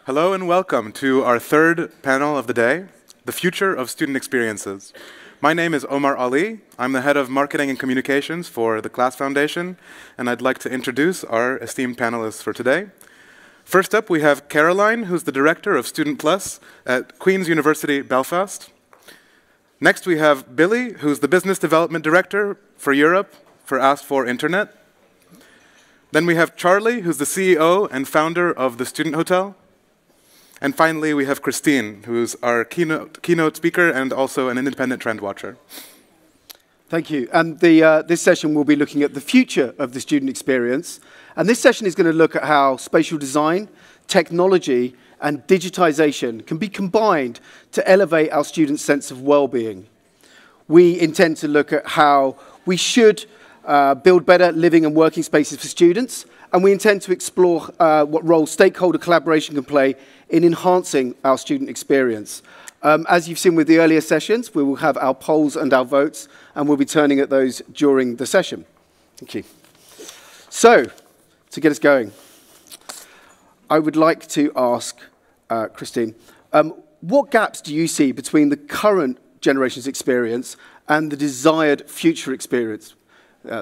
Hello and welcome to our third panel of the day, The Future of Student Experiences. My name is Omar Ali. I'm the head of marketing and communications for the Class Foundation, and I'd like to introduce our esteemed panelists for today. First up, we have Caroline, who's the director of Student Plus at Queen's University, Belfast. Next, we have Billy, who's the business development director for Europe for Ask4 Internet. Then we have Charlie, who's the CEO and founder of the Student Hotel. And finally, we have Christine, who's our keynote speaker and also an independent trend watcher. Thank you. And this session will be looking at the future of the student experience. And this session is going to look at how spatial design, technology, and digitisation can be combined to elevate our students' sense of well-being. We intend to look at how we should build better living and working spaces for students, and we intend to explore what role stakeholder collaboration can play in enhancing our student experience. As you've seen with the earlier sessions, we will have our polls and our votes, and we'll be turning at those during the session. Thank you. So, to get us going, I would like to ask Christine, what gaps do you see between the current generation's experience and the desired future experience?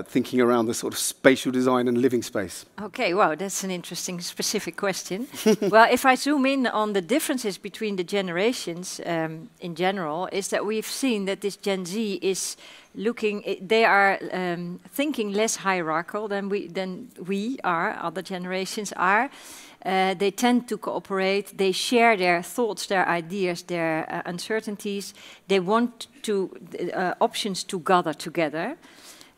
Thinking around the sort of spatial design and living space. Okay, wow, that's an interesting specific question. Well, if I zoom in on the differences between the generations in general, is that we've seen that this Gen Z is looking, they are thinking less hierarchical than we are, other generations are. They tend to cooperate, they share their thoughts, their ideas, their uncertainties. They want to options to gather together.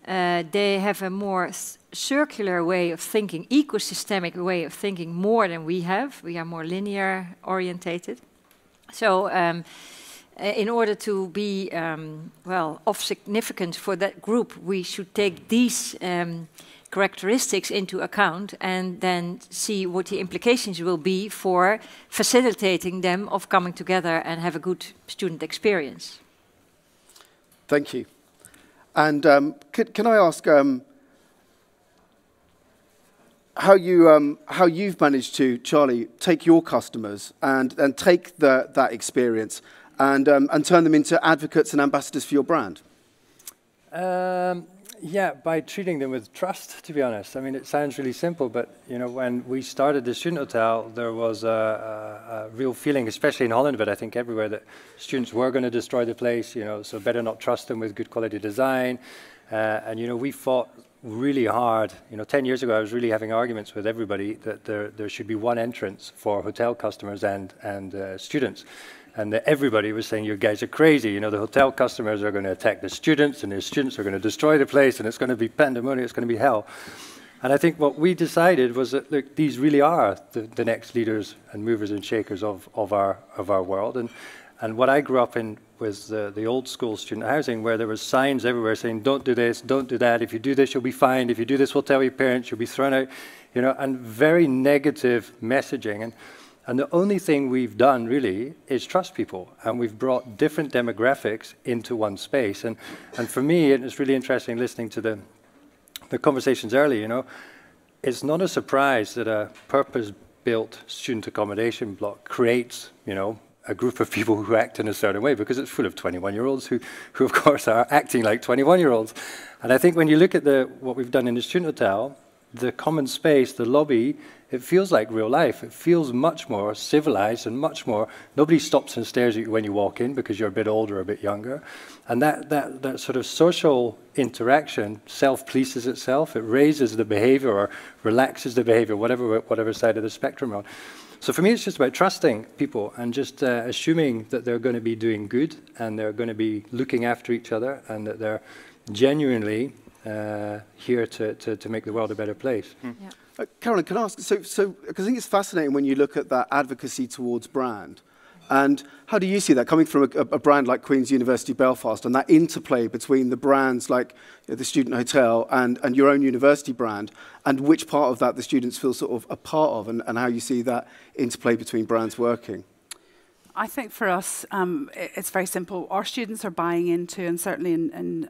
They have a more circular way of thinking, ecosystemic way of thinking more than we have. We are more linear orientated. So in order to be, well, of significance for that group, we should take these characteristics into account and then see what the implications will be for facilitating them of coming together and have a good student experience. Thank you. And can I ask how you've managed to, Charlie, take your customers and take that experience and turn them into advocates and ambassadors for your brand? Yeah, by treating them with trust, to be honest. I mean, it sounds really simple, but you know, when we started the student hotel, there was a real feeling, especially in Holland, but I think everywhere, that students were going to destroy the place. You know, so better not trust them with good quality design. And you know, we fought really hard. You know, 10 years ago, I was really having arguments with everybody that there should be one entrance for hotel customers and students. And everybody was saying, you guys are crazy. You know, the hotel customers are going to attack the students, and the students are going to destroy the place, and it's going to be pandemonium, it's going to be hell. And I think what we decided was that, look, these really are the next leaders and movers and shakers of our world. And what I grew up in was the old school student housing, where there was signs everywhere saying, don't do this, don't do that. If you do this, you'll be fined. If you do this, we'll tell your parents, you'll be thrown out. You know, and very negative messaging. And the only thing we've done, really, is trust people. And we've brought different demographics into one space. And for me, it was really interesting listening to the conversations earlier, you know. It's not a surprise that a purpose-built student accommodation block creates, you know, a group of people who act in a certain way, because it's full of 21-year-olds who of course, are acting like 21-year-olds. And I think when you look at what we've done in the student hotel, the common space, the lobby, it feels like real life. It feels much more civilized and much more, nobody stops and stares at you when you walk in because you're a bit older or a bit younger. And that sort of social interaction self-polices itself. It raises the behavior or relaxes the behavior, whatever side of the spectrum you're on. So for me, it's just about trusting people and just assuming that they're going to be doing good and they're going to be looking after each other and that they're genuinely here to make the world a better place. Mm. Yeah. Caroline, can I ask, so because I think it's fascinating when you look at that advocacy towards brand, and how do you see that coming from a brand like Queen's University Belfast and that interplay between the brands like the Student Hotel and your own university brand, and which part of that the students feel sort of a part of, and how you see that interplay between brands working? I think for us, it's very simple. Our students are buying into, and certainly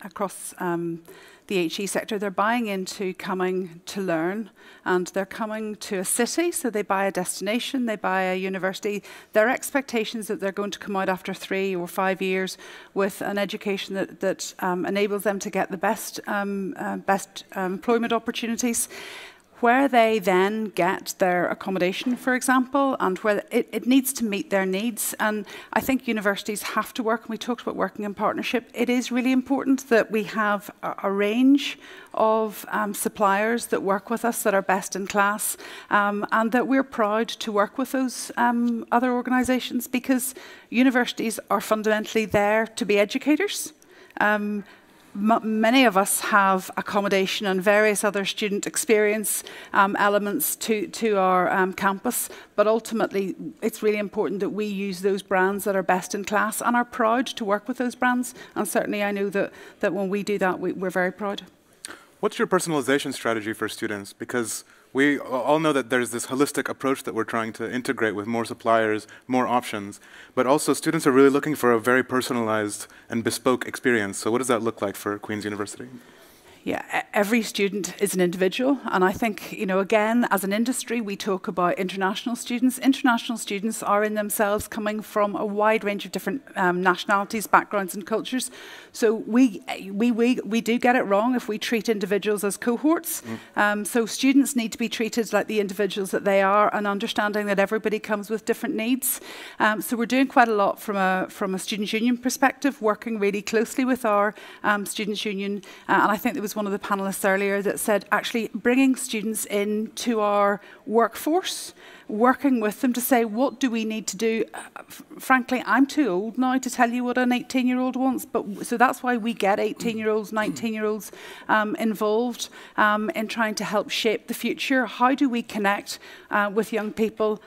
across the HE sector, they're buying into coming to learn, and they're coming to a city, so they buy a destination, they buy a university. Their expectations that they're going to come out after 3 or 5 years with an education that enables them to get the best employment opportunities. Where they then get their accommodation, for example, and where it needs to meet their needs. And I think universities have to work, and we talked about working in partnership. It is really important that we have a range of suppliers that work with us that are best in class, and that we're proud to work with those other organisations, because universities are fundamentally there to be educators. Many of us have accommodation and various other student experience elements to our campus, but ultimately it's really important that we use those brands that are best in class and are proud to work with those brands. And certainly I know that when we do that, we're very proud. What's your personalization strategy for students? Because we all know that there's this holistic approach that we're trying to integrate with more suppliers, more options, but also students are really looking for a very personalized and bespoke experience. So what does that look like for Queen's University? Yeah, every student is an individual, and I think, you know, again, as an industry, we talk about international students. International students are in themselves coming from a wide range of different nationalities, backgrounds, and cultures. So we do get it wrong if we treat individuals as cohorts. So students need to be treated like the individuals that they are, and understanding that everybody comes with different needs. So we're doing quite a lot from a students' union perspective, working really closely with our students' union, and I think there was one of the panelists earlier that said actually bringing students into our workforce, working with them to say, what do we need to do? Frankly, I'm too old now to tell you what an 18-year-old wants, but so that's why we get 18-year-olds, 19-year-olds involved in trying to help shape the future. How do we connect with young people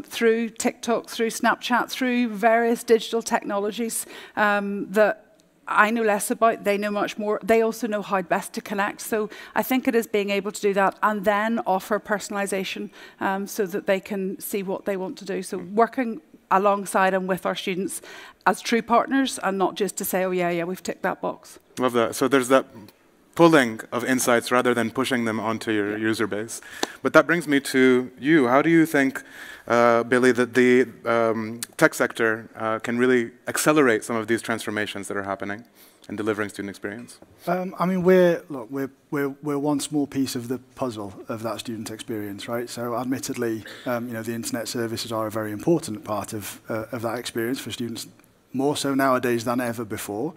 through TikTok, through Snapchat, through various digital technologies that I know less about, they know much more. They also know how best to connect. So I think it is being able to do that and then offer personalisation so that they can see what they want to do. So working alongside and with our students as true partners, and not just to say, oh yeah, we've ticked that box. Love that. So there's that pulling of insights rather than pushing them onto your user base. But that brings me to you. How do you think, Billy, that the tech sector can really accelerate some of these transformations that are happening in delivering student experience? I mean, we're one small piece of the puzzle of that student experience, right? So, admittedly, you know, the internet services are a very important part of that experience for students, more so nowadays than ever before.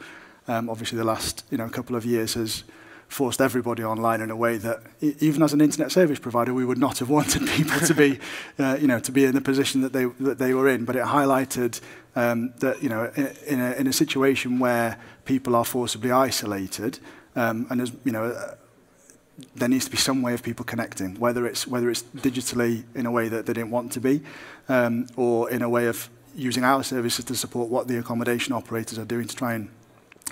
Obviously, the last couple of years has forced everybody online in a way that, even as an internet service provider, we would not have wanted people to be, to be in the position that they were in. But it highlighted that, in a situation where people are forcibly isolated, and as there needs to be some way of people connecting, whether it's digitally in a way that they didn't want to be, or in a way of using our services to support what the accommodation operators are doing to try and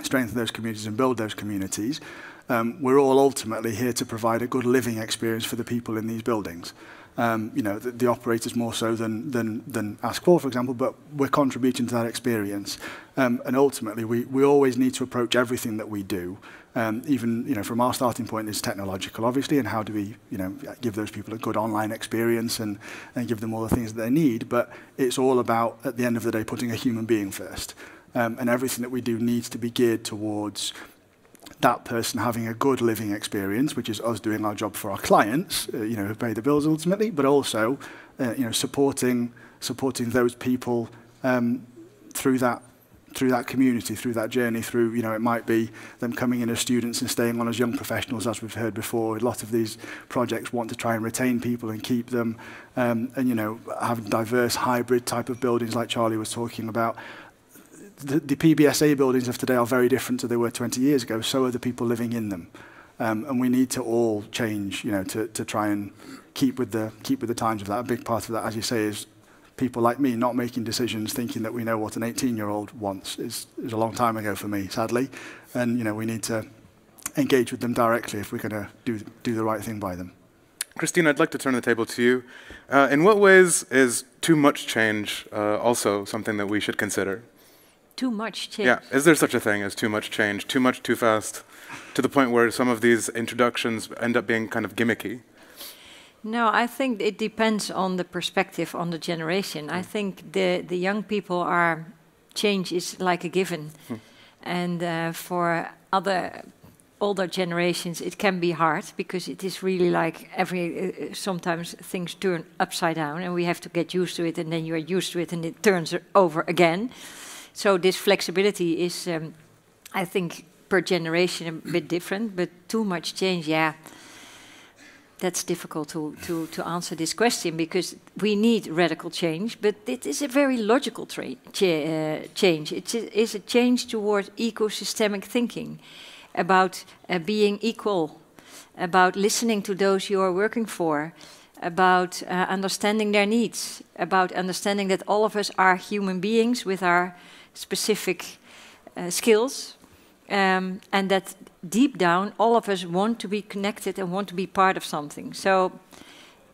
strengthen those communities and build those communities. We're all ultimately here to provide a good living experience for the people in these buildings. The operators more so than Ask for example, but we're contributing to that experience. And ultimately, we always need to approach everything that we do, even from our starting point is technological, obviously, and how do we give those people a good online experience and give them all the things that they need. But it's all about, at the end of the day, putting a human being first. And everything that we do needs to be geared towards that person having a good living experience, which is us doing our job for our clients, who pay the bills ultimately, but also, supporting those people through that community, through that journey, through, it might be them coming in as students and staying on as young professionals, as we've heard before. A lot of these projects want to try and retain people and keep them, and, having diverse hybrid type of buildings like Charlie was talking about. The PBSA buildings of today are very different to they were 20 years ago. So are the people living in them, and we need to all change, to try and keep with the times of that. A big part of that, as you say, is people like me not making decisions thinking that we know what an 18-year-old wants. Is a long time ago for me, sadly, and we need to engage with them directly if we're going to do the right thing by them. Christine, I'd like to turn the table to you. In what ways is too much change also something that we should consider? Too much change? Yeah, is there such a thing as too much change, too much, too fast, to the point where some of these introductions end up being kind of gimmicky? No, I think it depends on the perspective, on the generation. I think the young people are, change is like a given. And for other older generations, it can be hard because it is really like sometimes things turn upside down and we have to get used to it, and then you are used to it and it turns over again. So this flexibility is, I think, per generation a bit different, but too much change, yeah, that's difficult to answer this question, because we need radical change, but it is a very logical change. It is a change toward ecosystemic thinking, about being equal, about listening to those you are working for, about understanding their needs, about understanding that all of us are human beings with our specific skills, and that deep down all of us want to be connected and want to be part of something. So,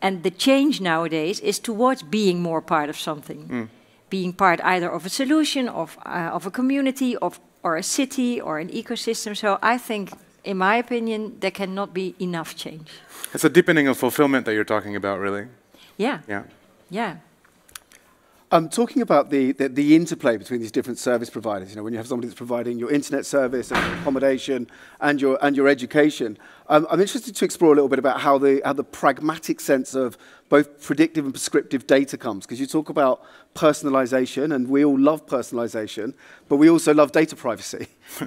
and the change nowadays is towards being more part of something, being part either of a solution, of a community, or a city, or an ecosystem. So I think, in my opinion, there cannot be enough change. It's a deepening of fulfillment that you're talking about, really. Yeah. Yeah. Yeah. Talking about the interplay between these different service providers, you know, when you have somebody that's providing your internet service and your accommodation and your education, I'm interested to explore a little bit about how the pragmatic sense of both predictive and prescriptive data comes, because you talk about personalization, and we all love personalization, but we also love data privacy.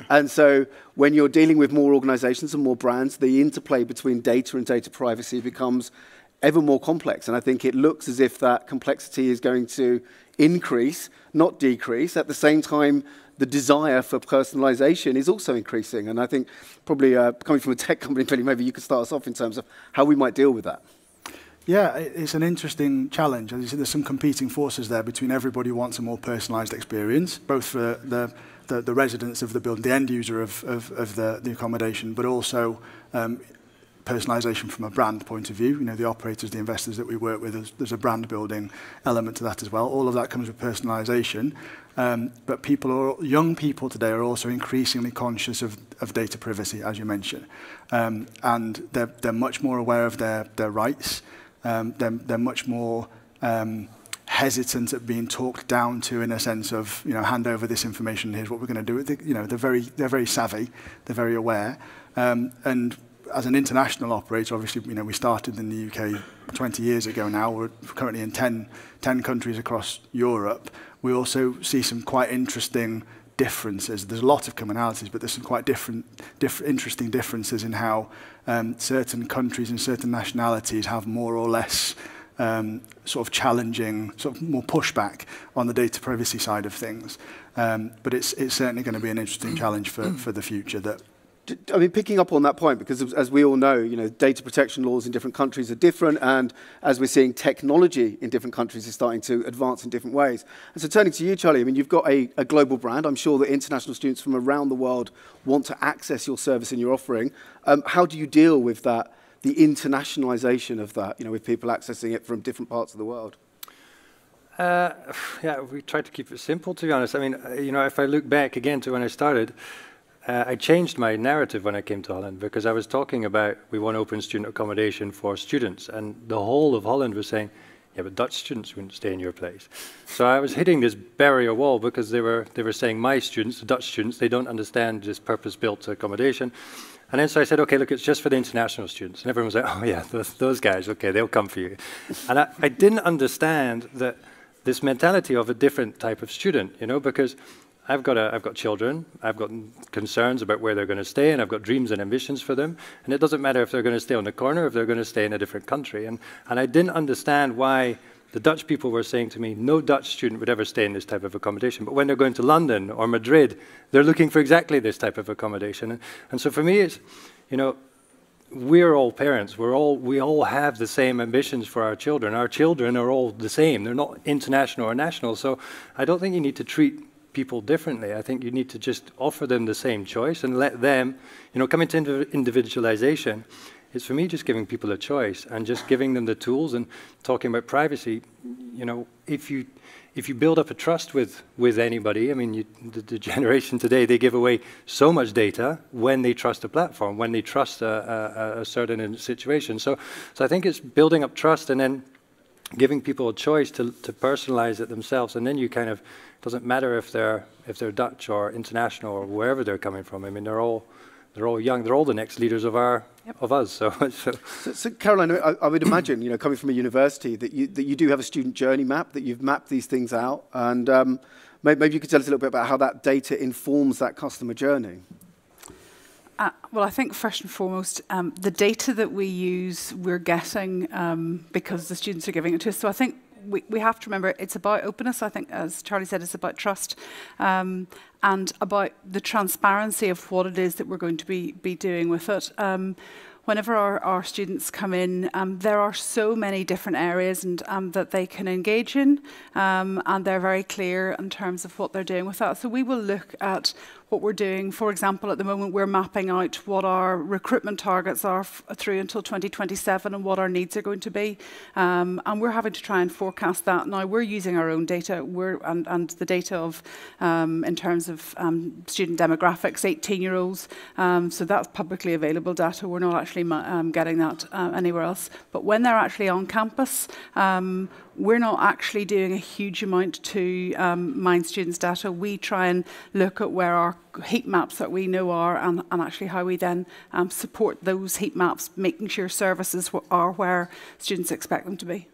And so when you're dealing with more organizations and more brands, the interplay between data and data privacy becomes ever more complex, and I think it looks as if that complexity is going to increase, not decrease. At the same time, the desire for personalization is also increasing, and I think probably coming from a tech company, maybe you could start us off in terms of how we might deal with that. Yeah, it's an interesting challenge. As you see, there's some competing forces there between everybody who wants a more personalized experience, both for the residents of the building, the end user of the accommodation, but also personalization from a brand point of view. You know, the operators, the investors that we work with, there's a brand building element to that as well. All of that comes with personalization. But young people today are also increasingly conscious of data privacy, as you mentioned. And they're much more aware of their rights. They're much more hesitant at being talked down to, in a sense of, you know, hand over this information, here's what we're going to do with it. You know, they're very savvy, they're very aware. And as an international operator, obviously, you know, we started in the UK 20 years ago now. We're currently in 10 countries across Europe. We also see some quite interesting differences. There's a lot of commonalities, but there's some quite interesting differences in how certain countries and certain nationalities have more or less sort of challenging, sort of more pushback on the data privacy side of things. But it's certainly going to be an interesting challenge for the future. That, I mean, picking up on that point, because as we all know, you know, data protection laws in different countries are different, and as we're seeing, technology in different countries is starting to advance in different ways. And so turning to you, Charlie, I mean, you've got a global brand. I'm sure that international students from around the world want to access your service and your offering. How do you deal with that, the internationalization of that, you know, with people accessing it from different parts of the world? Yeah, we try to keep it simple, to be honest. I mean, you know, if I look back again to when I started, I changed my narrative when I came to Holland, because I was talking about we want open student accommodation for students, and the whole of Holland was saying, yeah, but Dutch students wouldn't stay in your place. So I was hitting this barrier wall, because they were saying my students, the Dutch students, they don't understand this purpose-built accommodation. And then so I said, okay, look, it's just for the international students. And everyone was like, oh yeah, those guys, okay, they'll come for you. And I didn't understand that this mentality of a different type of student, you know, because I've got children, I've got concerns about where they're going to stay, and I've got dreams and ambitions for them. And it doesn't matter if they're going to stay on the corner, or if they're going to stay in a different country. And I didn't understand why the Dutch people were saying to me, no Dutch student would ever stay in this type of accommodation. But when they're going to London or Madrid, they're looking for exactly this type of accommodation. And so for me, it's, you know, we're all parents. We all have the same ambitions for our children. Our children are all the same. They're not international or national. So I don't think you need to treat people differently. I think you need to just offer them the same choice and let them, you know, coming to individualization It's for me just giving people a choice and just giving them the tools and talking about privacy. You know, if you build up a trust with anybody, I mean, the generation today, they give away so much data when they trust a platform, when they trust a certain situation. So I think it's building up trust and then giving people a choice to personalize it themselves, and then you kind of, doesn't matter if they're Dutch or international or wherever they're coming from. I mean, they're all young. They're all the next leaders of us. So Caroline, I would imagine, you know, coming from a university, that you do have a student journey map, that you've mapped these things out, and maybe you could tell us a little bit about how that data informs that customer journey. Well, I think first and foremost, the data that we use, we're getting because the students are giving it to us. So I think we have to remember it's about openness. I think, as Charlie said, it's about trust and about the transparency of what it is that we're going to be doing with it. Whenever our students come in, there are so many different areas and that they can engage in, and they're very clear in terms of what they're doing with that. So we will look at what we're doing. For example, at the moment, we're mapping out what our recruitment targets are through until 2027 and what our needs are going to be. And we're having to try and forecast that. Now, we're using our own data and the data of, in terms of student demographics, 18-year-olds. So that's publicly available data. We're not actually getting that anywhere else. But when they're actually on campus, we're not actually doing a huge amount to mine students' data. We try and look at where our heat maps that we know are and actually how we then support those heat maps, making sure services are where students expect them to be.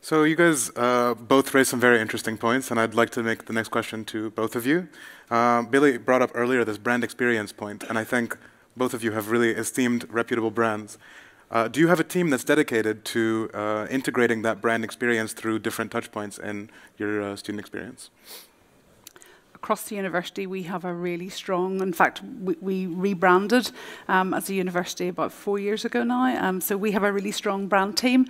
So you guys both raised some very interesting points, and I'd like to make the next question to both of you. Billy brought up earlier this brand experience point, and I think both of you have really esteemed reputable brands. Do you have a team that's dedicated to integrating that brand experience through different touch points in your student experience? Across the university, we have a really strong, in fact, we rebranded as a university about 4 years ago now. So we have a really strong brand team.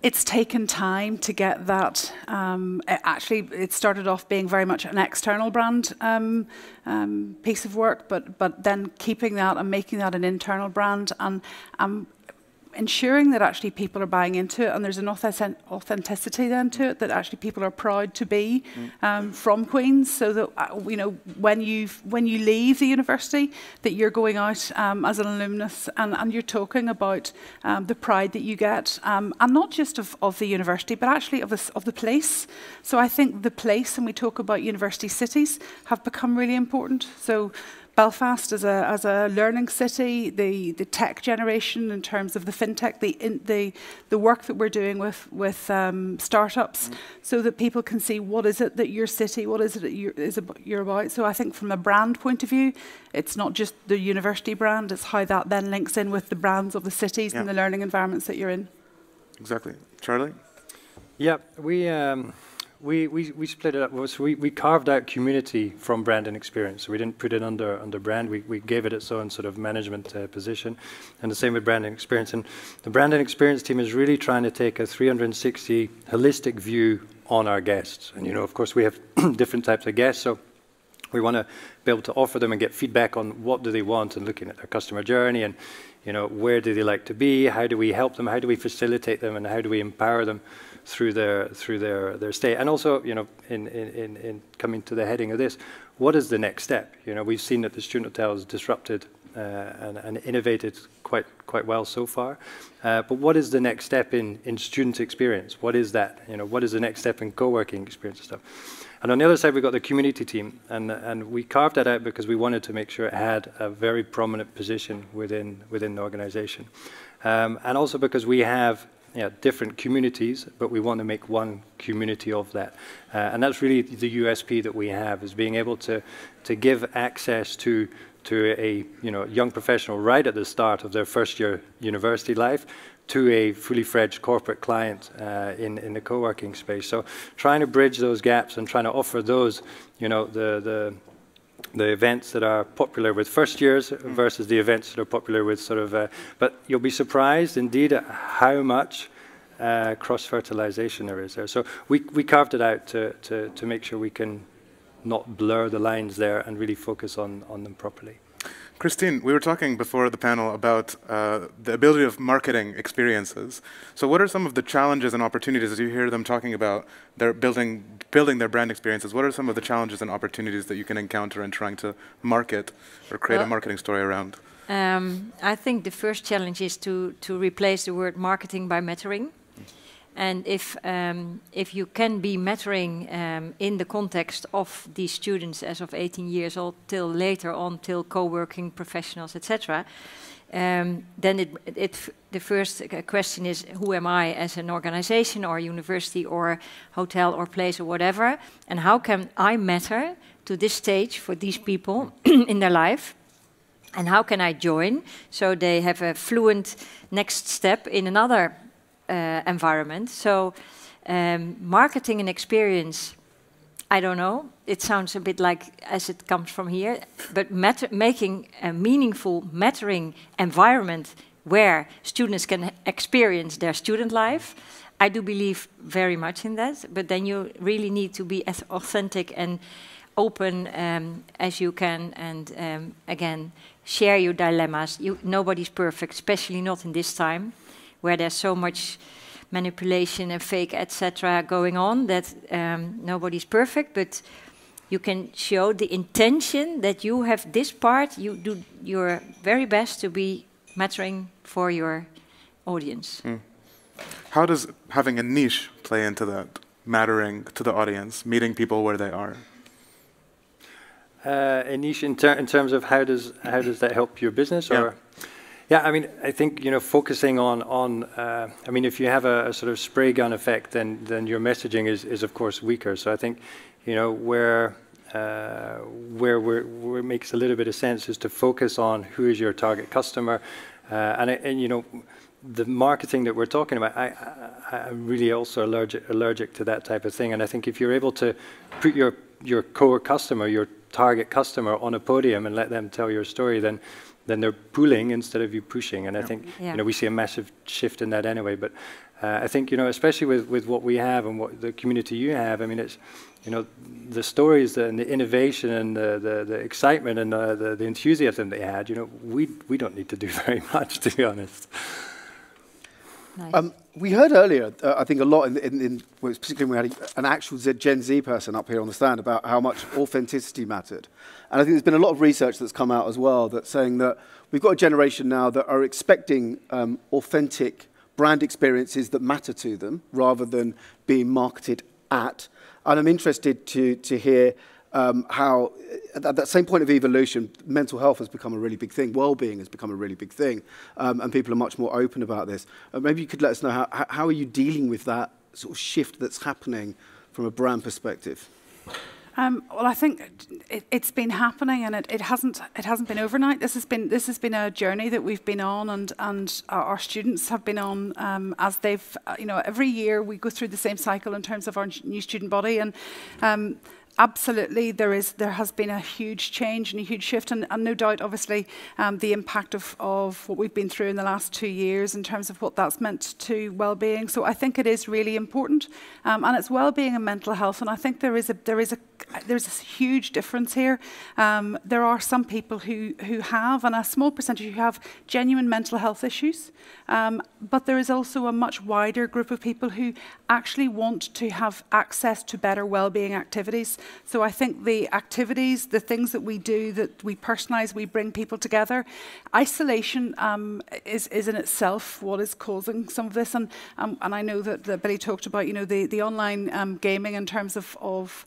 It's taken time to get that. It started off being very much an external brand piece of work, but then keeping that and making that an internal brand and ensuring that actually people are buying into it, and there's an authenticity then to it, that actually people are proud to be from Queen's, so that you know, when you leave the university, that you're going out as an alumnus and you're talking about the pride that you get, and not just of the university, but actually of the place. So I think the place, and we talk about university cities, have become really important. So Belfast as a learning city, the tech generation in terms of the fintech, the work that we're doing with startups, so that people can see what is it that your city, what is it that you're about. So I think from a brand point of view, it's not just the university brand, it's how that then links in with the brands of the cities and the learning environments that you're in. Exactly. Charlie? Yeah, we split it up. So we carved out community from brand and experience. So we didn't put it under brand. We gave it its own sort of management position. And the same with brand and experience. And the brand and experience team is really trying to take a 360 holistic view on our guests. And, you know, of course, we have different types of guests. So we want to be able to offer them and get feedback on what do they want, and looking at their customer journey and, you know, where do they like to be, how do we help them, how do we facilitate them, and how do we empower them through their stay. And also, you know, in coming to the heading of this, what is the next step? You know, we've seen that the student hotel has disrupted and innovated quite well so far. But what is the next step in student experience? What is that? You know, what is the next step in co-working experience and stuff? And on the other side, we've got the community team, and we carved that out because we wanted to make sure it had a very prominent position within the organization, and also because we have different communities, but we want to make one community of that, and that's really the USP that we have, is being able to give access to a young professional right at the start of their first year university life, to a fully fledged corporate client in the co-working space. So trying to bridge those gaps and trying to offer those, you know, the events that are popular with first years versus the events that are popular with sort of, but you'll be surprised indeed at how much cross-fertilization there is there. So we carved it out to make sure we can not blur the lines there and really focus on them properly. Christine, we were talking before the panel about the ability of marketing experiences. So what are some of the challenges and opportunities as you hear them talking about their building their brand experiences? What are some of the challenges and opportunities that you can encounter in trying to market or create a marketing story around? I think the first challenge is to replace the word marketing by mattering. And if you can be mattering in the context of these students as of 18 years old till later on, till co-working professionals, etc., then the first question is, who am I as an organization or university or hotel or place or whatever, and how can I matter to this stage for these people in their life? And how can I join so they have a fluent next step in another environment? So marketing and experience, I don't know. It sounds a bit like as it comes from here, but making a meaningful, mattering environment where students can experience their student life, I do believe very much in that. But then you really need to be as authentic and open as you can, and again, share your dilemmas. Nobody's perfect, especially not in this time, where there's so much manipulation and fake, etc., going on, that nobody's perfect, but you can show the intention that you have this part, you do your very best to be mattering for your audience. How does having a niche play into that, mattering to the audience, meeting people where they are? A niche in terms of how does that help your business? Yeah. Or yeah, I mean, I think, you know, focusing on I mean, if you have a sort of spray gun effect, then your messaging is of course weaker. So I think, you know, where it makes a little bit of sense is to focus on who is your target customer, and you know, the marketing that we're talking about, I'm really also allergic to that type of thing. And I think if you're able to put your core customer, your target customer on a podium and let them tell your story, then they're pulling instead of you pushing. And I think you know, we see a massive shift in that anyway. But I think, you know, especially with what we have and what the community you have, I mean, it's, you know, the stories and the innovation and the excitement and the enthusiasm they had, you know, we don't need to do very much, to be honest. Nice. We heard earlier, I think a lot, particularly when we had an actual Gen Z person up here on the stand, about how much authenticity mattered. And I think there's been a lot of research that's come out as well that's saying that we've got a generation now that are expecting authentic brand experiences that matter to them rather than being marketed at. And I'm interested to hear how, at that same point of evolution, mental health has become a really big thing. Wellbeing has become a really big thing. And people are much more open about this. Maybe you could let us know how are you dealing with that sort of shift that's happening from a brand perspective? Well, I think it's been happening, and it hasn't been overnight. This has been a journey that we've been on, and our students have been on as they've, you know, every year we go through the same cycle in terms of our new student body, and absolutely, there has been a huge change and a huge shift, and no doubt, obviously, the impact of what we've been through in the last 2 years in terms of what that's meant to well-being. So I think it is really important, and it's well-being and mental health. And I think there's a huge difference here. There are some people who have, and a small percentage who have genuine mental health issues, but there is also a much wider group of people who actually want to have access to better well-being activities. So I think the activities, the things that we do, that we personalise, we bring people together. Isolation is in itself what is causing some of this, and I know that Billy talked about, you know, the online gaming in terms of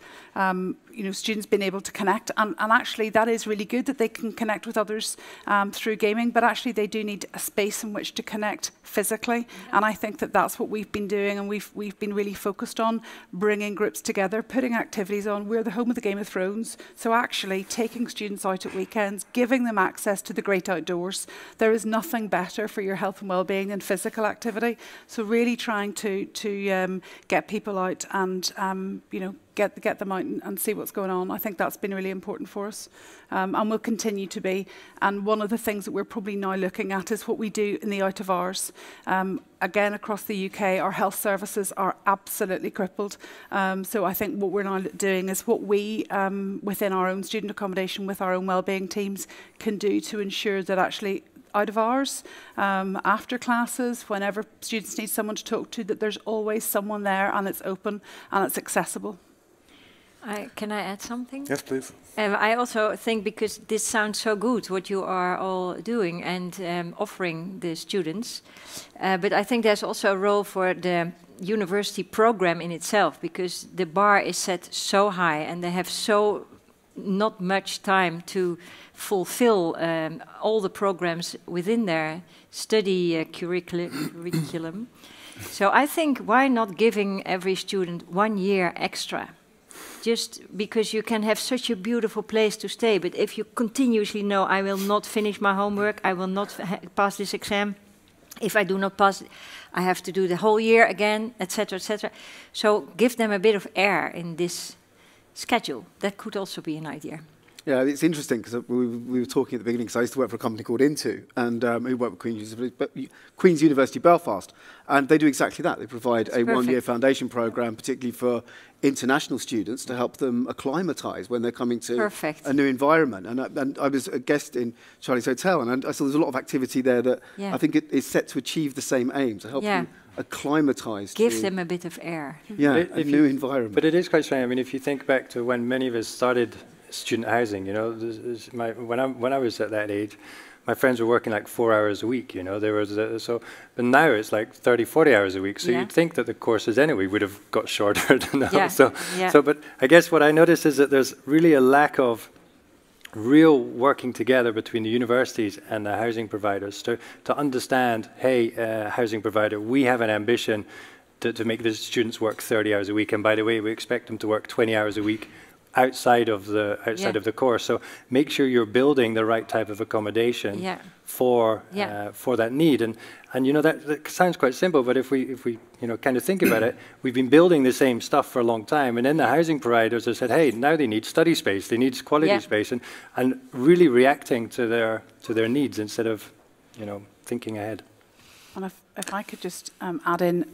you know, students being able to connect, and actually that is really good that they can connect with others through gaming, but actually they do need a space in which to connect physically, and I think that that's what we've been doing, and we've been really focused on bringing groups together, putting activities on. We're the home of the Game of Thrones, so actually taking students out at weekends, giving them access to the great outdoors. There is nothing better for your health and well-being than physical activity, so really trying to get people out and you know, get them out and see what what's going on. I think that's been really important for us, and will continue to be. And one of the things that we're probably now looking at is what we do in the out of hours. Again, across the UK, our health services are absolutely crippled. So I think what we're now doing is what we, within our own student accommodation, with our own wellbeing teams, can do to ensure that actually out of hours, after classes, whenever students need someone to talk to, that there's always someone there and it's open and it's accessible. Can I add something? Yes, please. I also think, because this sounds so good, what you are all doing and offering the students, but I think there's also a role for the university program in itself, because the bar is set so high and they have so not much time to fulfill all the programs within their study curriculum. So I think, why not giving every student 1 year extra? Just because you can have such a beautiful place to stay, but if you continuously know, I will not finish my homework, I will not pass this exam, if I do not pass, I have to do the whole year again, etc., etc. So give them a bit of air in this schedule. That could also be an idea. Yeah, it's interesting, because we were talking at the beginning, because I used to work for a company called Into, and who worked with Queen's University Belfast, and they do exactly that. They provide a one-year foundation program, particularly for international students, to help them acclimatise when they're coming to a new environment. And I was a guest in Charlie's Hotel, and I saw there's a lot of activity there that I think it is set to achieve the same aim, to help you acclimatise. Give them a bit of air. Yeah, a new environment. But it is quite strange. I mean, if you think back to when many of us started student housing, you know, when I was at that age, my friends were working like 4 hours a week, you know. There was but now it's like 30, 40 hours a week. So you'd think that the courses anyway would have got shorter than that. But I guess what I noticed is that there's really a lack of real working together between the universities and the housing providers to understand, hey, housing provider, we have an ambition to make the students work 30 hours a week, and by the way, we expect them to work 20 hours a week outside of the course. So make sure you're building the right type of accommodation for that need. And you know, that sounds quite simple, but if we you know, kind of think about it, we've been building the same stuff for a long time, and then the housing providers have said, hey, now they need study space, they need quality space, and really reacting to their needs instead of, you know, thinking ahead. And if I could just add in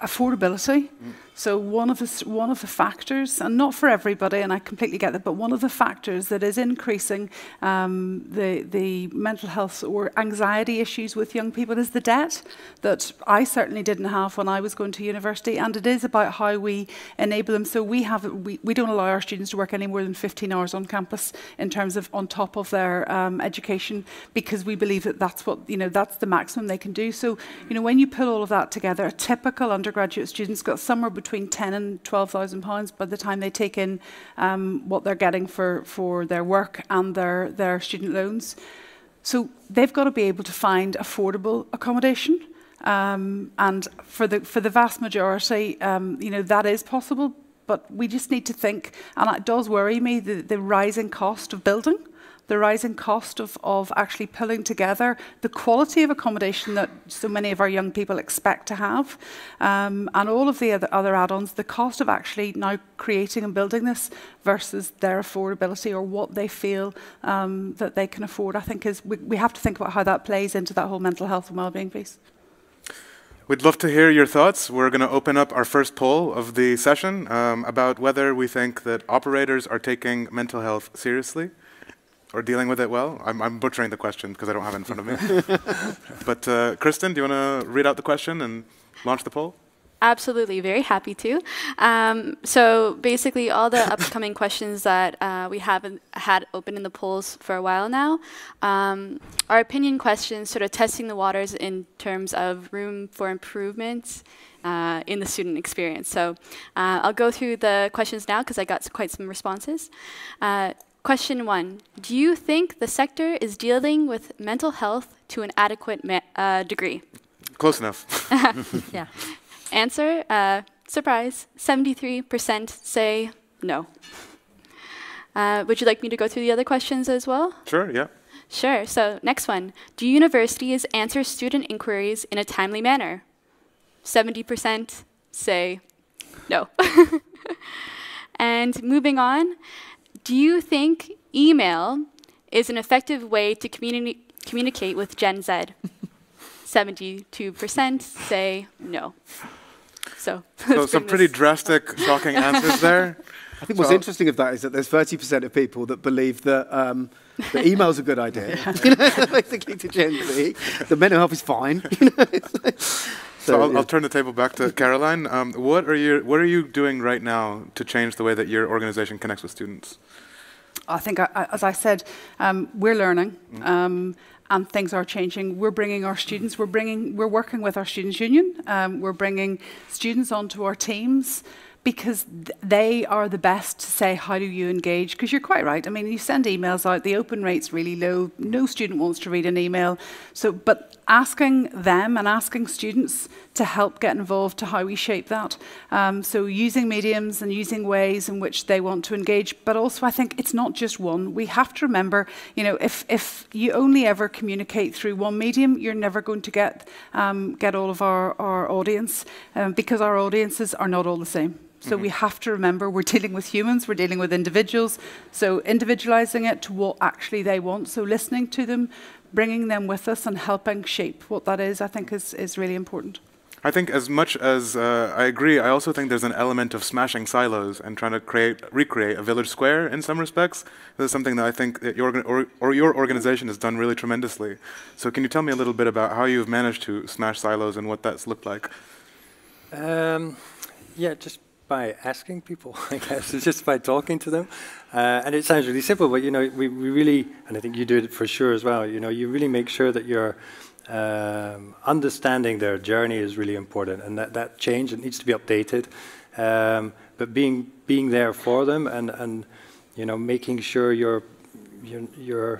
affordability. So one of the factors, and not for everybody, and I completely get that, but one of the factors that is increasing the mental health or anxiety issues with young people is the debt that I certainly didn't have when I was going to university, and it is about how we enable them. So we don't allow our students to work any more than 15 hours on campus in terms of on top of their education, because we believe that that's what, you know, that's the maximum they can do. So, you know, when you put all of that together, a typical undergraduate student's got somewhere between £10,000 and £12,000 by the time they take in what they're getting for their work and their student loans. So they've got to be able to find affordable accommodation, and for the vast majority, you know, that is possible. But we just need to think, and it does worry me, the rising cost of building, the rising cost of actually pulling together the quality of accommodation that so many of our young people expect to have, and all of the other add-ons, the cost of actually now creating and building this versus their affordability or what they feel that they can afford, I think we have to think about how that plays into that whole mental health and wellbeing piece. We'd love to hear your thoughts. We're going to open up our first poll of the session about whether we think that operators are taking mental health seriously or dealing with it well. I'm butchering the question because I don't have it in front of me. But Kristen, do you want to read out the question and launch the poll? Absolutely, very happy to. So basically all the upcoming questions that we haven't had open in the polls for a while now are opinion questions, sort of testing the waters in terms of room for improvements in the student experience. So I'll go through the questions now because I got quite some responses. Question 1, do you think the sector is dealing with mental health to an adequate degree? Close enough. Yeah. Answer, surprise, 73% say no. Would you like me to go through the other questions as well? Sure, yeah. Sure, so next one. Do universities answer student inquiries in a timely manner? 70% say no. And moving on, do you think email is an effective way to communicate with Gen Z? 72% say no. So some pretty drastic, shocking answers there. I think what's interesting of that is that there's 30% of people that believe that that email's a good idea. Basically to Gen Z, the mental health is fine. So I'll turn the table back to Caroline. What are you doing right now to change the way that your organization connects with students? I think, as I said, we're learning. And things are changing. We're bringing our students. We're working with our students' union. We're bringing students onto our teams because they are the best to say, how do you engage? Because you're quite right. I mean, you send emails out, the open rate's really low. No student wants to read an email. So, but asking them and asking students to help get involved to how we shape that. So using mediums and using ways in which they want to engage. But also, I think it's not just one. We have to remember, you know, if you only ever communicate through one medium, you're never going to get all of our audience because our audiences are not all the same. So we have to remember we're dealing with humans, we're dealing with individuals. So individualizing it to what actually they want. So listening to them, bringing them with us and helping shape what that is, I think is really important. I think as much as I agree, I also think there's an element of smashing silos and trying to recreate a village square in some respects. This is something that I think that your organization has done really tremendously. So can you tell me a little bit about how you've managed to smash silos and what that's looked like? Yeah, just by asking people, I guess. It's just by talking to them. And it sounds really simple, but, you know, we really, and I think you do it for sure as well, you know, you really make sure that you're understanding their journey is really important, and that change, it needs to be updated. But being there for them and you know, making sure you're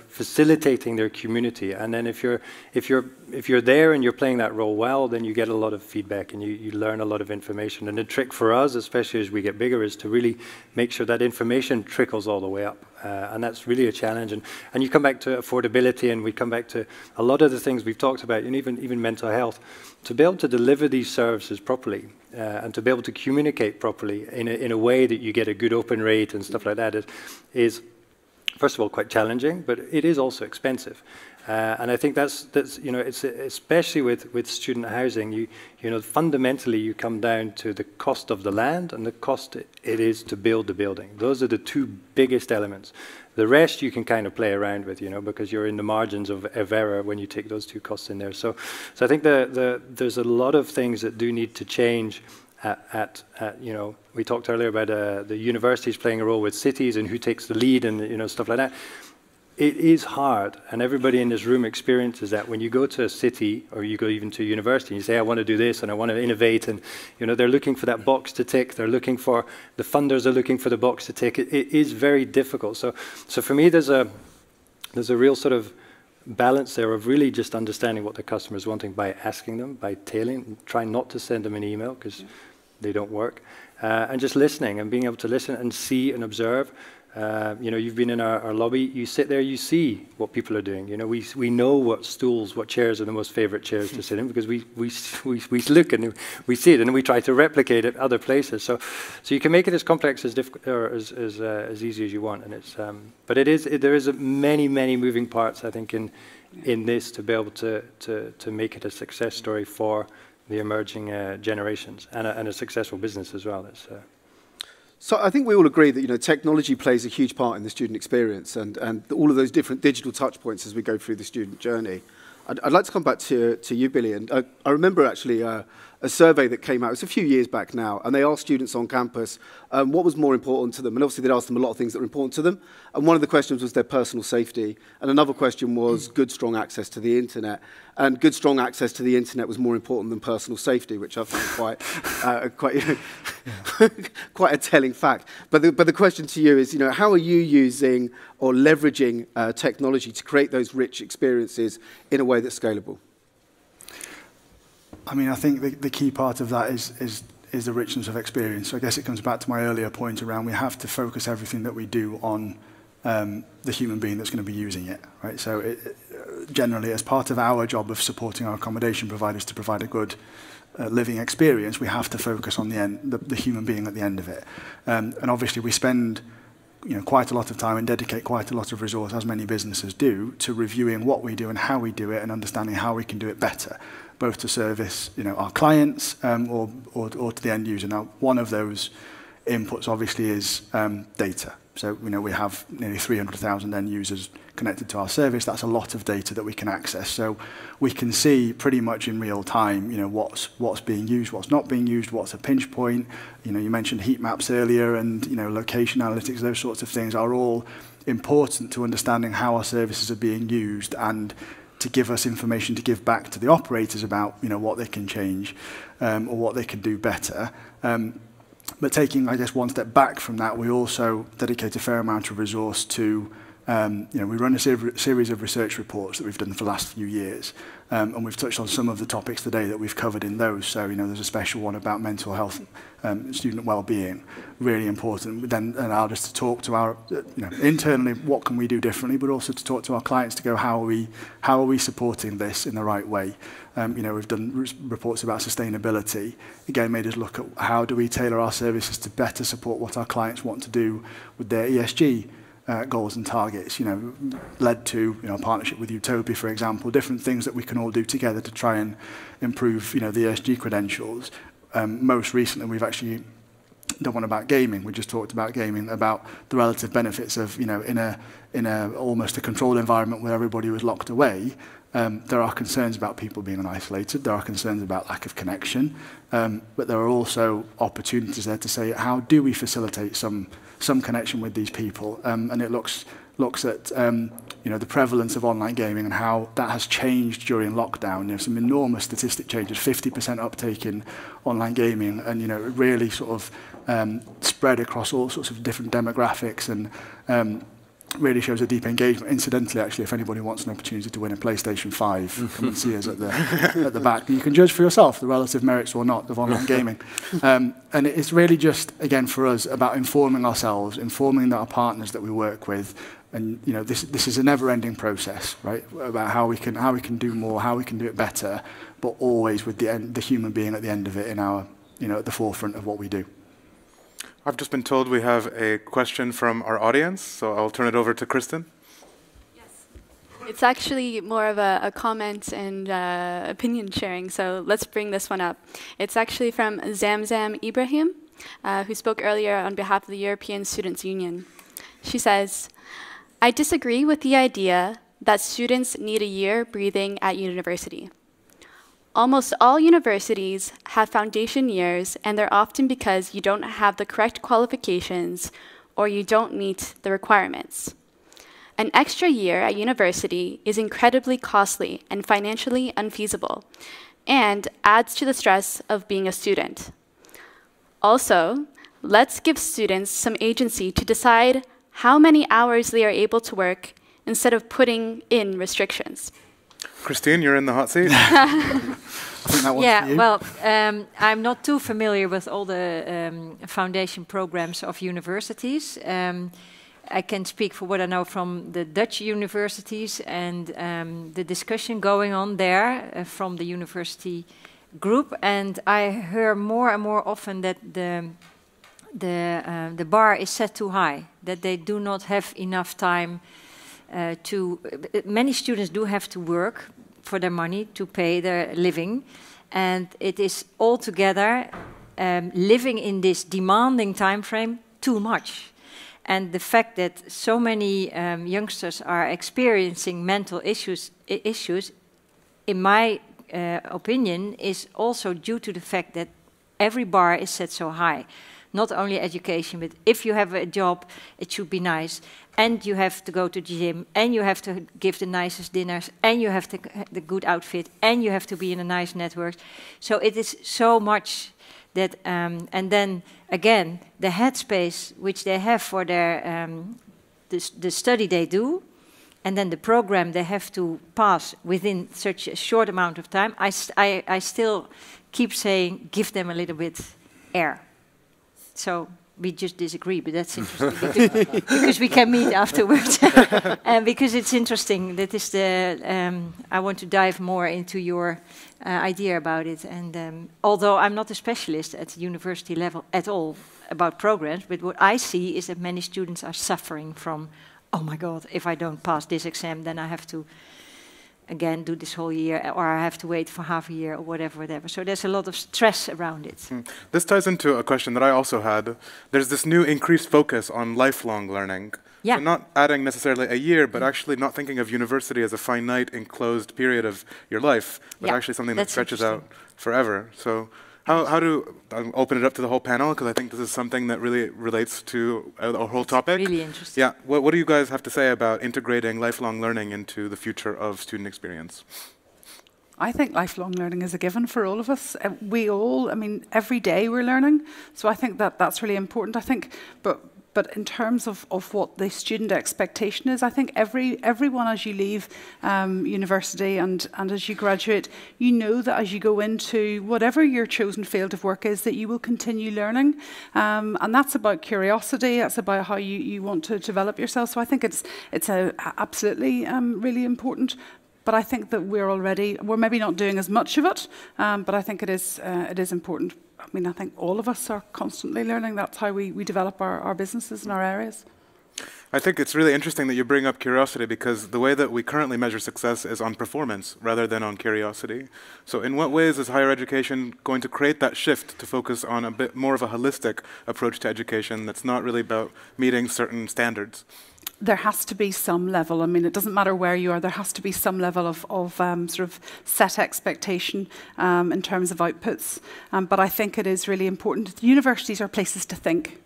facilitating their community, and then if you're there and you're playing that role well, then you get a lot of feedback and you learn a lot of information. And the trick for us, especially as we get bigger, is to really make sure that information trickles all the way up, and that's really a challenge. And you come back to affordability, and we come back to a lot of the things we've talked about, and even mental health. To be able to deliver these services properly and to be able to communicate properly in a way that you get a good open rate and stuff like that is first of all, quite challenging, but it is also expensive. And I think that's you know, it's especially with student housing, you know, fundamentally you come down to the cost of the land and the cost it is to build the building. Those are the two biggest elements. The rest you can kind of play around with, you know, because you're in the margins of error when you take those two costs in there. So I think there's a lot of things that do need to change. You know, we talked earlier about the universities playing a role with cities and who takes the lead and, you know, stuff like that. It is hard, and everybody in this room experiences that when you go to a city or you go even to a university and you say, I want to do this and I want to innovate, and, you know, they're looking for that box to tick. They're looking for, the funders are looking for the box to tick. It is very difficult. So for me, there's a real sort of balance there of really just understanding what the customer is wanting by asking them, by tailing, trying not to send them an email because they don't work, and just listening and being able to listen and see and observe. You know, you've been in our lobby, you sit there, you see what people are doing. You know, we know what stools, what chairs are the most favorite chairs to sit in because we look and we see it and we try to replicate it other places. So you can make it as complex as easy as you want. And it's, but there is many moving parts, I think, in this to be able to make it a success story for the emerging generations and a successful business as well. So I think we all agree that, you know, technology plays a huge part in the student experience and all of those different digital touch points as we go through the student journey. I'd like to come back to you, Billy. And I remember actually a survey that came out, it's a few years back now, and they asked students on campus what was more important to them. And obviously they'd asked them a lot of things that were important to them. And one of the questions was their personal safety. And another question was good, strong access to the internet. And good, strong access to the internet was more important than personal safety, which I think is quite a telling fact. But the question to you is, you know, how are you using or leveraging technology to create those rich experiences in a way that's scalable? I mean, I think the key part of that is the richness of experience. So I guess it comes back to my earlier point around we have to focus everything that we do on the human being that's going to be using it, right? So generally, as part of our job of supporting our accommodation providers to provide a good living experience, we have to focus on the human being at the end of it. And obviously we spend quite a lot of time and dedicate quite a lot of resource, as many businesses do, to reviewing what we do and how we do it and understanding how we can do it better, both to service our clients or to the end user. Now, one of those inputs obviously is data. So we have nearly 300,000 end users connected to our service. That's a lot of data that we can access. So we can see pretty much in real time, what's being used, what's not being used, what's a pinch point. You mentioned heat maps earlier, and location analytics. Those sorts of things are all important to understanding how our services are being used and to give us information to give back to the operators about what they can change or what they can do better. But taking, I guess, one step back from that, we also dedicate a fair amount of resource to, we run a series of research reports that we've done for the last few years. And we've touched on some of the topics today that we've covered in those. So, there's a special one about mental health, student wellbeing, really important. Then allowed us to talk to our, internally, what can we do differently, but also to talk to our clients to go, how are we supporting this in the right way? We've done reports about sustainability. Again, made us look at how do we tailor our services to better support what our clients want to do with their ESG goals and targets, led to a partnership with Utopia, for example, different things that we can all do together to try and improve the ESG credentials. Most recently, we've actually done one about gaming. We just talked about gaming, about the relative benefits of, in a almost a controlled environment where everybody was locked away. There are concerns about people being isolated. There are concerns about lack of connection. But there are also opportunities there to say, how do we facilitate some connection with these people? And it looks at the prevalence of online gaming and how that has changed during lockdown. Some enormous statistic changes, 50% uptake in online gaming, and it really sort of spread across all sorts of different demographics, and really shows a deep engagement. Incidentally, actually, if anybody wants an opportunity to win a PlayStation 5, come and see us at the back. You can judge for yourself the relative merits or not of online gaming. And it's really just, again, for us, about informing ourselves, informing our partners that we work with. And this is a never-ending process, right? About how we can do more, how we can do it better, but always with the human being at the end of it in our, at the forefront of what we do. I've just been told we have a question from our audience, so I'll turn it over to Kristen. Yes. It's actually more of a comment and opinion sharing, so let's bring this one up. It's actually from Zamzam Ibrahim, who spoke earlier on behalf of the European Students' Union. She says, I disagree with the idea that students need a year breathing at university. Almost all universities have foundation years, and they're often because you don't have the correct qualifications or you don't meet the requirements. An extra year at university is incredibly costly and financially unfeasible, and adds to the stress of being a student. Also, let's give students some agency to decide how many hours they are able to work instead of putting in restrictions. Christine, you're in the hot seat. I think that one's for you. Well, I'm not too familiar with all the foundation programs of universities. I can speak for what I know from the Dutch universities and the discussion going on there from the university group. And I hear more and more often that the bar is set too high, that they do not have enough time many students do have to work for their money to pay their living, and it is altogether living in this demanding time frame too much. And the fact that so many youngsters are experiencing mental issues, in my opinion, is also due to the fact that every bar is set so high. Not only education, but if you have a job, it should be nice. And you have to go to the gym, and you have to give the nicest dinners, and you have the good outfit, and you have to be in a nice network. So it is so much that, and then again, the headspace which they have for their the study they do, and then the program they have to pass within such a short amount of time. I still keep saying, give them a little bit air. So we just disagree, but that's interesting because we can meet afterwards. And because it's interesting, that is I want to dive more into your idea about it. And although I'm not a specialist at the university level at all about programs, but what I see is that many students are suffering from, oh my God, if I don't pass this exam, then I have to again do this whole year, or I have to wait for half a year, or whatever. So there's a lot of stress around it. This ties into a question that I also had. There's this new increased focus on lifelong learning. Yeah. So not adding necessarily a year, but actually not thinking of university as a finite, enclosed period of your life, but actually something that stretches out forever. So how do I open it up to the whole panel, because I think this is something that really relates to our whole topic. Really interesting. Yeah. What do you guys have to say about integrating lifelong learning into the future of student experience? I think lifelong learning is a given for all of us. We all, I mean, every day we're learning. So I think that that's really important. I think, but in terms of what the student expectation is, I think everyone as you leave university and as you graduate, you know that as you go into whatever your chosen field of work is, that you will continue learning. And that's about curiosity, that's about how you want to develop yourself. So I think it's absolutely really important. But I think that we're maybe not doing as much of it, but I think it is important. I mean, I think all of us are constantly learning. That's how we develop our businesses and our areas. I think it's really interesting that you bring up curiosity, because the way that we currently measure success is on performance rather than on curiosity. So in what ways is higher education going to create that shift to focus on a bit more of a holistic approach to education that's not really about meeting certain standards? There has to be some level. I mean, it doesn't matter where you are. There has to be some level of sort of set expectation in terms of outputs. But I think it is really important. Universities are places to think.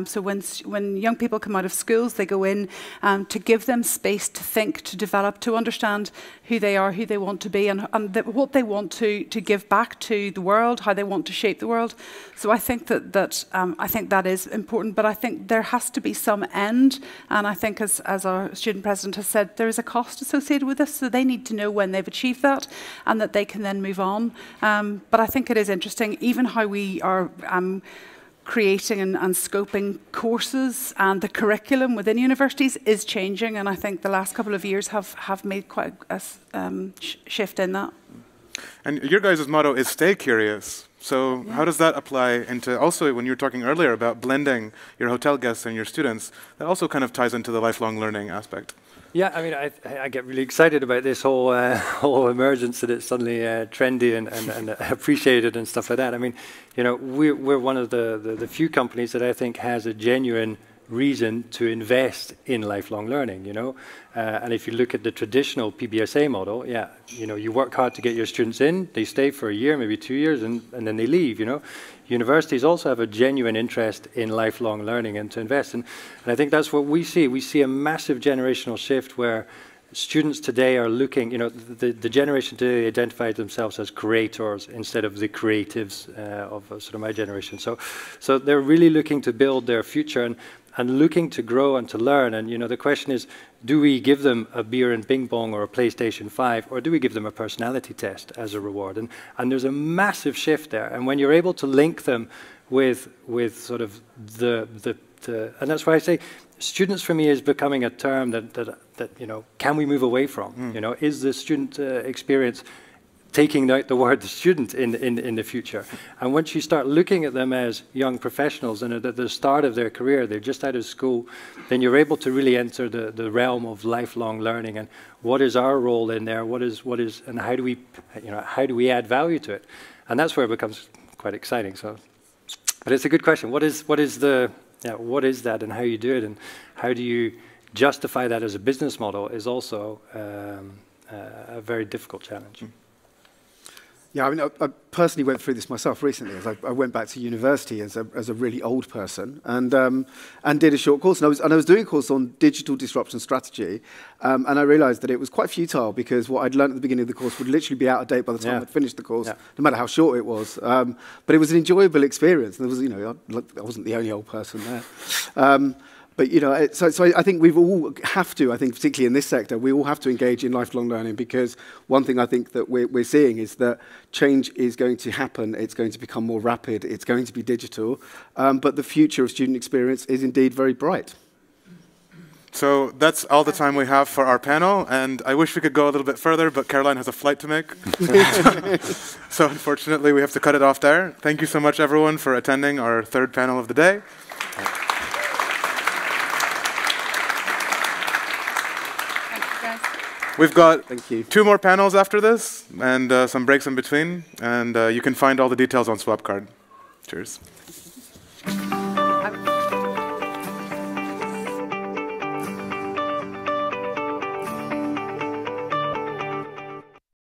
So when young people come out of schools, they go in to give them space to think, to develop, to understand who they are, who they want to be, and what they want to give back to the world, how they want to shape the world. So I think that is important. But I think there has to be some end. And I think, as our student president has said, there is a cost associated with this. So they need to know when they've achieved that, and that they can then move on. But I think it is interesting, even how we are creating and scoping courses, and the curriculum within universities is changing, and I think the last couple of years have made quite a shift in that. And your guys' motto is stay curious. So how does that apply into, also when you were talking earlier about blending your hotel guests and your students, that also kind of ties into the lifelong learning aspect? Yeah, I mean, I get really excited about this whole whole emergence, that it's suddenly trendy and appreciated and stuff like that. I mean, you know, we're one of the few companies that I think has a genuine reason to invest in lifelong learning, you know. And if you look at the traditional PBSA model, yeah, you know, you work hard to get your students in, they stay for a year, maybe 2 years, and then they leave, you know. Universities also have a genuine interest in lifelong learning and to invest. And I think that's what we see. We see a massive generational shift where students today are looking, you know, the generation today identify themselves as creators instead of the creatives of sort of my generation. So they're really looking to build their future and looking to grow and to learn. And, you know, the question is, do we give them a beer and ping pong or a PlayStation 5, or do we give them a personality test as a reward? And there's a massive shift there. And when you're able to link them with sort of and that's why I say students for me is becoming a term that you know, can we move away from? You know, is the student experience taking out the word student in the future? And once you start looking at them as young professionals and at the start of their career, they're just out of school, then you're able to really enter the realm of lifelong learning. And what is our role in there? What is and how do we, you know, how do we add value to it? And that's where it becomes quite exciting. So, but it's a good question. What is that, and how you do it, and how do you justify that as a business model is also a very difficult challenge. Yeah, I mean, I personally went through this myself recently, as I went back to university as a really old person, and did a short course. And I was doing a course on digital disruption strategy, and I realised that it was quite futile, because what I'd learned at the beginning of the course would literally be out of date by the time I'd finished the course, no matter how short it was. But it was an enjoyable experience. And there was, you know, I wasn't the only old person there. But you know, so I think we've all have to, I think particularly in this sector, we all have to engage in lifelong learning, because one thing I think that we're seeing is that change is going to happen, it's going to become more rapid, it's going to be digital, but the future of student experience is indeed very bright. So that's all the time we have for our panel, and I wish we could go a little bit further, but Caroline has a flight to make. So unfortunately, we have to cut it off there. Thank you so much, everyone, for attending our third panel of the day. We've got 2 more panels after this, and some breaks in between, and you can find all the details on Swapcard. Cheers.